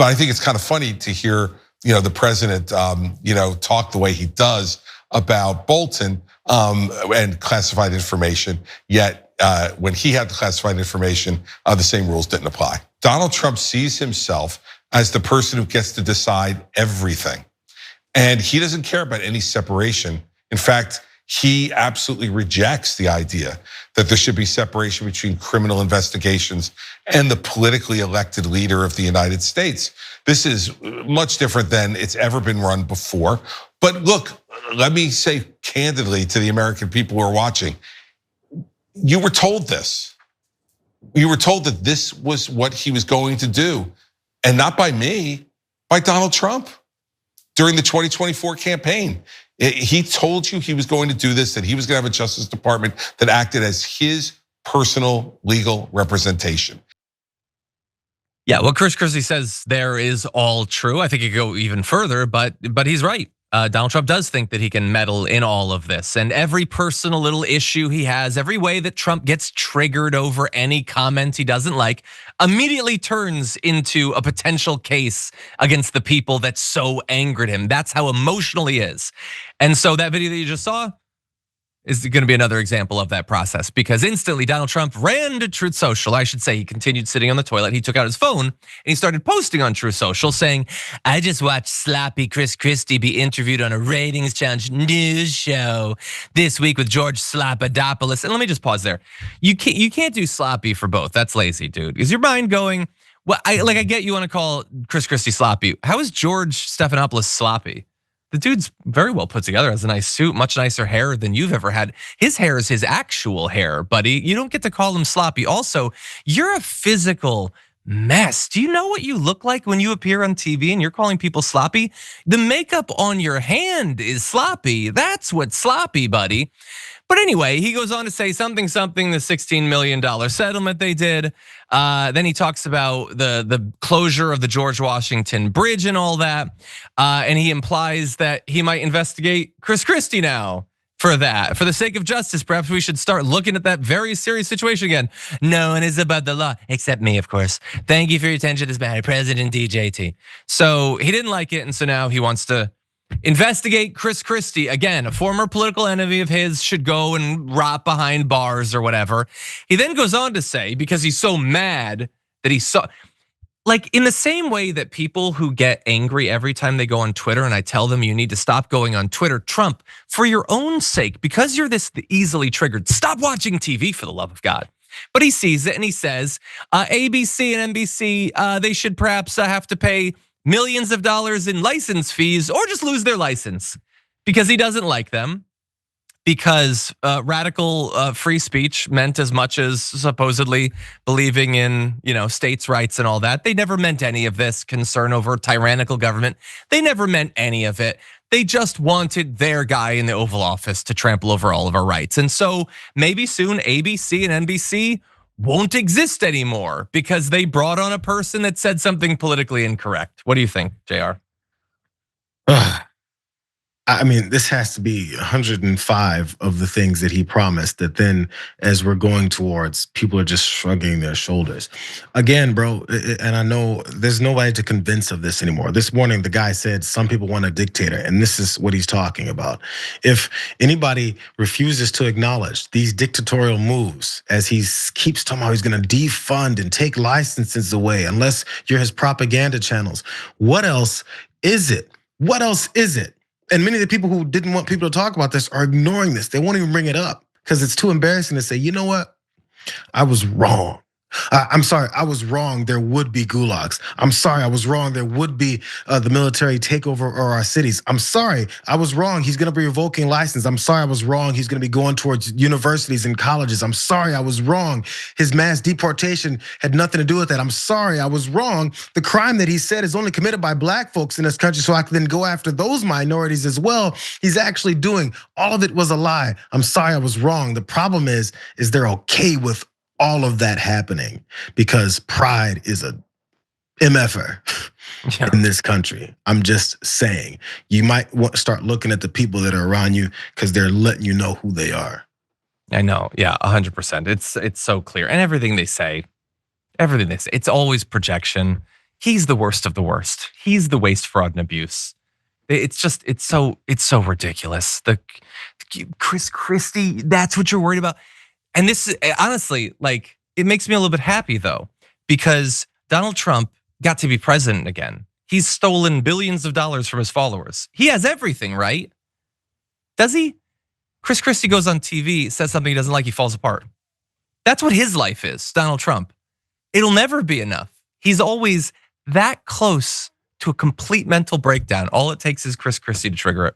But I think it's kind of funny to hear, the president, talk the way he does about Bolton and classified information. Yet when he had the classified information, the same rules didn't apply. Donald Trump sees himself as the person who gets to decide everything. And he doesn't care about any separation. In fact, he absolutely rejects the idea that there should be separation between criminal investigations and the politically elected leader of the United States. This is much different than it's ever been run before. But look, let me say candidly to the American people who are watching, you were told this. You were told that this was what he was going to do, and not by me, by Donald Trump during the 2024 campaign. He told you he was going to do this, that he was going to have a Justice Department that acted as his personal legal representation. Yeah, what Chris Christie says there is all true. I think he could go even further, but he's right. Donald Trump does think that he can meddle in all of this, and every personal little issue he has, every way that Trump gets triggered over any comment he doesn't like, immediately turns into a potential case against the people that so angered him. That's how emotional he is. And so that video that you just saw is going to be another example of that process, because instantly Donald Trump ran to Truth Social. I should say he continued sitting on the toilet. He took out his phone and he started posting on Truth Social saying, "I just watched sloppy Chris Christie be interviewed on a ratings challenge news show this week with George Slopadopoulos." And let me just pause there. You can't do sloppy for both. That's lazy, dude. Is your mind going, well, I get you want to call Chris Christie sloppy. How is George Stephanopoulos sloppy? The dude's very well put together, has a nice suit, much nicer hair than you've ever had. His hair is his actual hair, buddy. You don't get to call him sloppy. Also, you're a physical mess. Do you know what you look like when you appear on TV and you're calling people sloppy? The makeup on your hand is sloppy. That's what's sloppy, buddy. But anyway, he goes on to say something, the $16 million settlement they did. Then he talks about the closure of the George Washington Bridge and all that. And he implies that he might investigate Chris Christie now for that. For the sake of justice, perhaps we should start looking at that very serious situation again. No one is above the law, except me, of course. Thank you for your attention to this matter, President DJT. So he didn't like it, and so now he wants to investigate Chris Christie. Again, a former political enemy of his should go and rot behind bars or whatever. He then goes on to say, because he's so mad that he saw, like in the same way that people who get angry every time they go on Twitter and I tell them you need to stop going on Twitter, Trump, for your own sake, because you're this easily triggered, stop watching TV for the love of God. But he sees it and he says, ABC and NBC, they should perhaps have to pay millions of dollars in license fees or just lose their license because he doesn't like them, because radical free speech meant as much as supposedly believing in, states' rights and all that. They never meant any of this concern over tyrannical government. They never meant any of it. They just wanted their guy in the Oval Office to trample over all of our rights. And so maybe soon ABC and NBC won't exist anymore because they brought on a person that said something politically incorrect. What do you think, JR? I mean, this has to be 105 of the things that he promised that then as we're going towards, people are just shrugging their shoulders. Again, bro, and I know there's nobody to convince of this anymore. This morning, the guy said some people want a dictator, and this is what he's talking about. If anybody refuses to acknowledge these dictatorial moves, as he keeps talking about he's gonna defund and take licenses away unless you're his propaganda channels, what else is it? What else is it? And many of the people who didn't want people to talk about this are ignoring this. They won't even bring it up because it's too embarrassing to say, you know what? I was wrong. I'm sorry, I was wrong. There would be gulags. I'm sorry, I was wrong. There would be the military takeover of our cities. I'm sorry, I was wrong. He's gonna be revoking license. I'm sorry, I was wrong. He's gonna be going towards universities and colleges. I'm sorry, I was wrong. His mass deportation had nothing to do with that. I'm sorry, I was wrong. The crime that he said is only committed by black folks in this country, so I can then go after those minorities as well. He's actually doing, all of it was a lie. I'm sorry, I was wrong. The problem is they're okay with all of that happening because pride is a MFer in this country. I'm just saying, you might want to start looking at the people that are around you because they're letting you know who they are. I know, yeah, 100%. It's so clear, and everything they say, it's always projection. He's the worst of the worst. He's the waste, fraud, and abuse. It's so ridiculous. The Chris Christie, that's what you're worried about. And this, honestly, like, it makes me a little bit happy though, because Donald Trump got to be president again. He's stolen billions of dollars from his followers. He has everything, right? Does he? Chris Christie goes on TV, says something he doesn't like, he falls apart. That's what his life is, Donald Trump. It'll never be enough. He's always that close to a complete mental breakdown. All it takes is Chris Christie to trigger it.